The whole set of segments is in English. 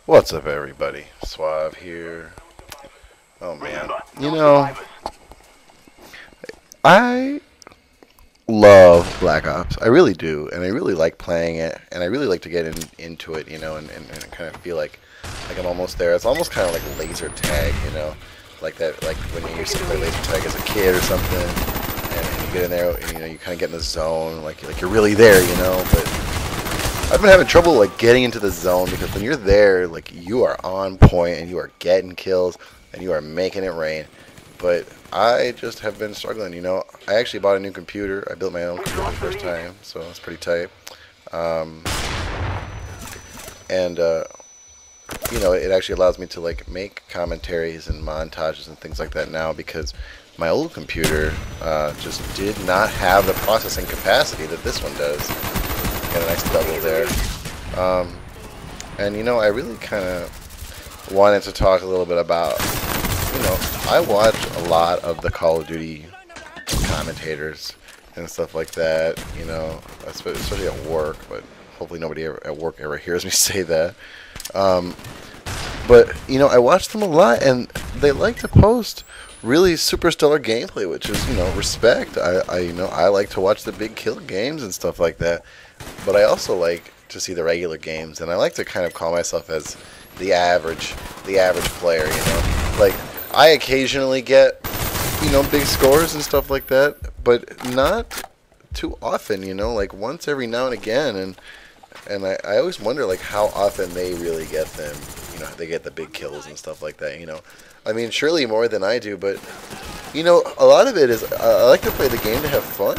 What's up, everybody? Suave here. Oh man, you know, I love Black Ops. I really do, and I really like playing it, and I really like to get into it, and kind of feel like I'm almost there. It's almost kind of like laser tag, like that, like when you used to play laser tag as a kid or something, and you get in there, and you kind of get in the zone, like you're really there, But I've been having trouble like getting into the zone because when you're there, like you are on point and you are getting kills and you are making it rain. But I just have been struggling. I actually bought a new computer. I built my own computer for the first time, so it's pretty tight. Um, and it actually allows me to like make commentaries and montages and things like that now because my old computer just did not have the processing capacity that this one does. Got a nice double there. And I really kind of wanted to talk a little bit about, I watch a lot of the Call of Duty commentators and stuff like that, especially at work, but hopefully nobody at work ever hears me say that. But, I watch them a lot, and they like to post really super stellar gameplay, which is, respect. I like to watch the big kill games and stuff like that. But I also like to see the regular games, and I like to kind of call myself as the average player, Like, I occasionally get, big scores and stuff like that, but not too often, like once every now and again, and I always wonder, like, how often they really get them, they get the big kills and stuff like that, I mean, surely more than I do, but, a lot of it is, I like to play the game to have fun,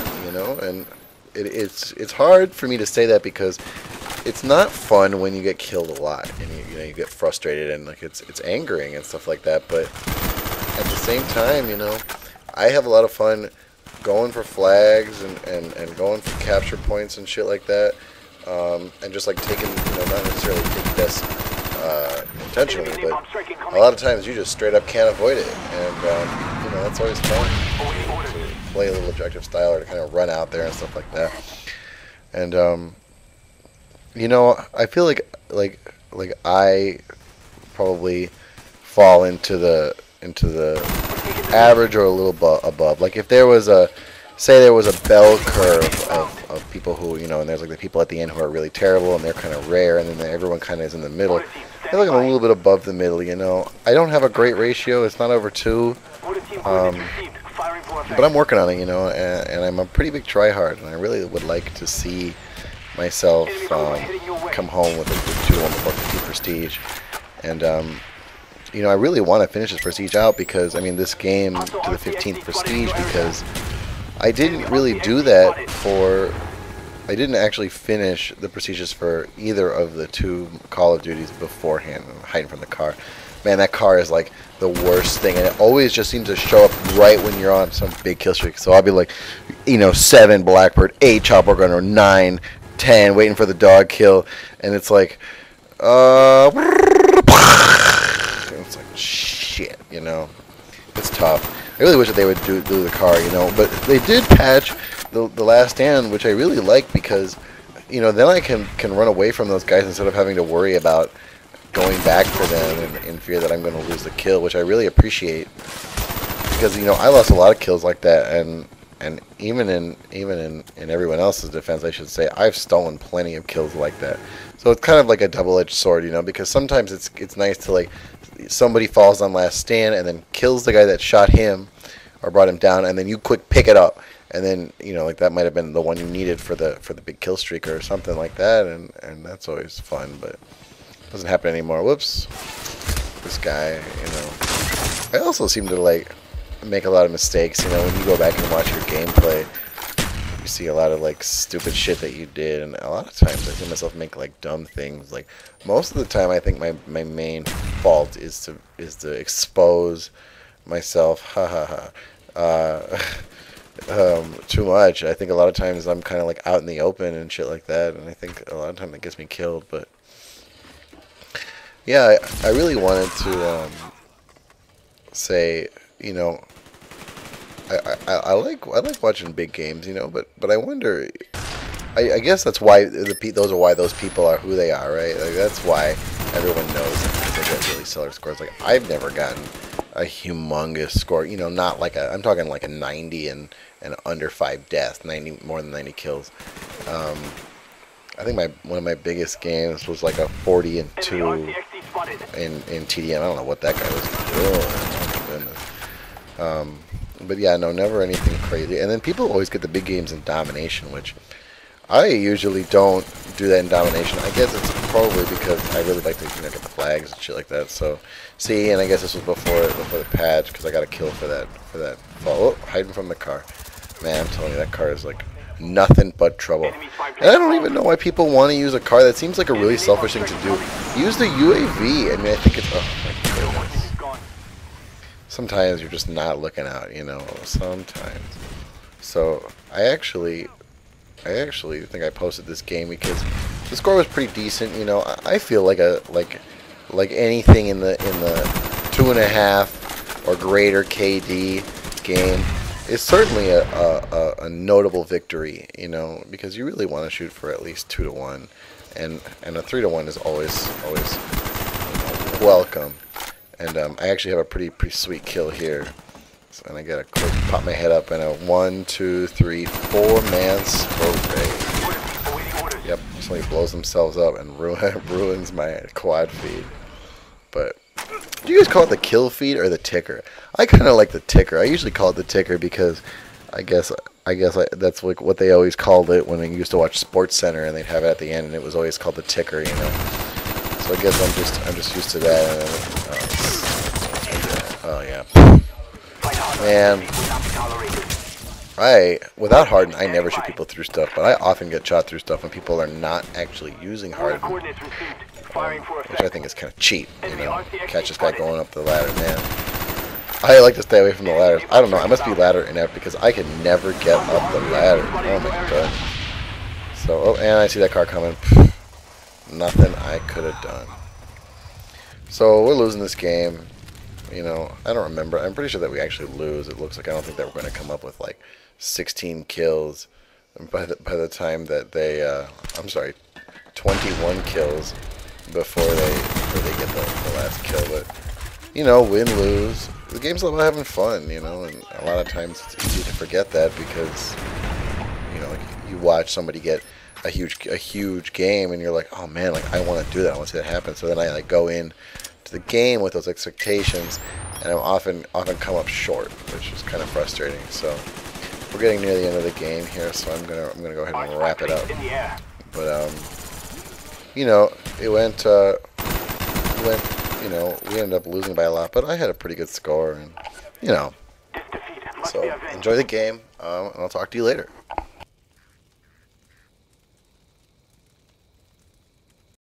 and it's hard for me to say that because it's not fun when you get killed a lot and you get frustrated and like it's angering and stuff like that. But at the same time, I have a lot of fun going for flags and going for capture points and shit like that, and just like taking not necessarily taking this intentionally, but a lot of times you just straight up can't avoid it, and that's always fun. Play a little objective style or to kind of run out there and stuff like that. And I feel like I probably fall into the average or a little above. Like if there was there was a bell curve of people who and there's like the people at the end who are really terrible and they're kind of rare, and then everyone kind of is in the middle. I feel like I'm a little bit above the middle. I don't have a great ratio. It's not over 2. But I'm working on it, and I'm a pretty big tryhard, and I really would like to see myself come home with a 2 on 450 prestige. And, I really want to finish this prestige out because, I mean, this game to the 15th prestige because I didn't really do that for... I didn't actually finish the prestiges for either of the 2 Call of Duties beforehand, hiding from the car. Man, that car is like the worst thing, and it always just seems to show up right when you're on some big kill streak. So I'll be like, 7 Blackbird, 8 Chopper Gunner, 9, 10, waiting for the dog kill, and it's like, and it's like shit, It's tough. I really wish that they would do the car, but they did patch the Last Stand, which I really like because, then I can run away from those guys instead of having to worry about going back for them in fear that I'm going to lose the kill, which I really appreciate because I lost a lot of kills like that, and even in everyone else's defense, I should say, I've stolen plenty of kills like that. So it's kind of like a double-edged sword, because sometimes it's nice to like somebody falls on Last Stand and then kills the guy that shot him or brought him down, and then you quick pick it up, and then like that might have been the one you needed for the big kill streak or something like that, and that's always fun, but doesn't happen anymore. Whoops. This guy, I also seem to like make a lot of mistakes, when you go back and watch your gameplay, you see a lot of like stupid shit that you did, and a lot of times I see myself make like dumb things. Like most of the time I think my main fault is to expose myself too much. I think a lot of times I'm kind of like out in the open and shit like that, and I think a lot of times that gets me killed. But yeah, I really wanted to say, I like watching big games, but I wonder, I guess that's why those people are who they are, right? Like that's why everyone knows that they get really stellar scores. Like I've never gotten a humongous score. You know, not like I'm talking like a 90 and under 5 deaths, 90 more than 90 kills. I think one of my biggest games was like a 40 and 2 in TDM. I don't know what that guy was doing. Oh my goodness. But yeah, no, never anything crazy. And then people always get the big games in domination, which I usually don't do that in domination. I guess it's probably because I really like to get the flags and shit like that. So, see, and I guess this was before the patch because I got a kill for that fall. Oh, hiding from the car. Man, I'm telling you, that car is like nothing but trouble. And I don't even know why people want to use a car. That seems like a really selfish thing to do. Use the UAV. I mean, I think it's... Oh, my goodness. Sometimes you're just not looking out, you know. Sometimes. So, I actually think I posted this game because the score was pretty decent, you know. I feel like anything in the 2.5 or greater KD game is certainly a notable victory, you know, because you really want to shoot for at least 2 to 1, and a 3 to 1 is always welcome. And I actually have a pretty sweet kill here. So, and I got a quick pop my head up and a 1, 2, 3, 4 man stroke raid. Yep, somebody blows themselves up and ruins my quad feed. But do you guys call it the kill feed or the ticker? I kind of like the ticker. I usually call it the ticker because I guess that's like what they always called it when I used to watch Sports Center, and they'd have it at the end, and it was always called the ticker, you know. So I guess I'm just used to that. Oh yeah. And without Harden, I never shoot people through stuff, but I often get shot through stuff when people are not actually using Harden, which I think is kind of cheap, you know. Catch this guy going up the ladder, man. I like to stay away from the ladders. I don't know, I must be ladder inept because I can never get up the ladder. Oh my god. So, oh, and I see that car coming. Nothing I could have done. So, we're losing this game. You know, I don't remember. I'm pretty sure that we actually lose. It looks like I don't think that we're going to come up with like 16 kills by the time that they. I'm sorry, 21 kills before they get the last kill. But you know, win lose. The game's all about having fun. You know, and a lot of times it's easy to forget that because you know, like you watch somebody get a huge game and you're like, oh man, like I want to do that. I want to see that happen. So then I like go in the game with those expectations, and I'm often come up short, which is kind of frustrating. So we're getting near the end of the game here, so I'm gonna go ahead and wrap it up. But you know, it went. You know, we ended up losing by a lot, but I had a pretty good score, and you know, so enjoy the game, and I'll talk to you later.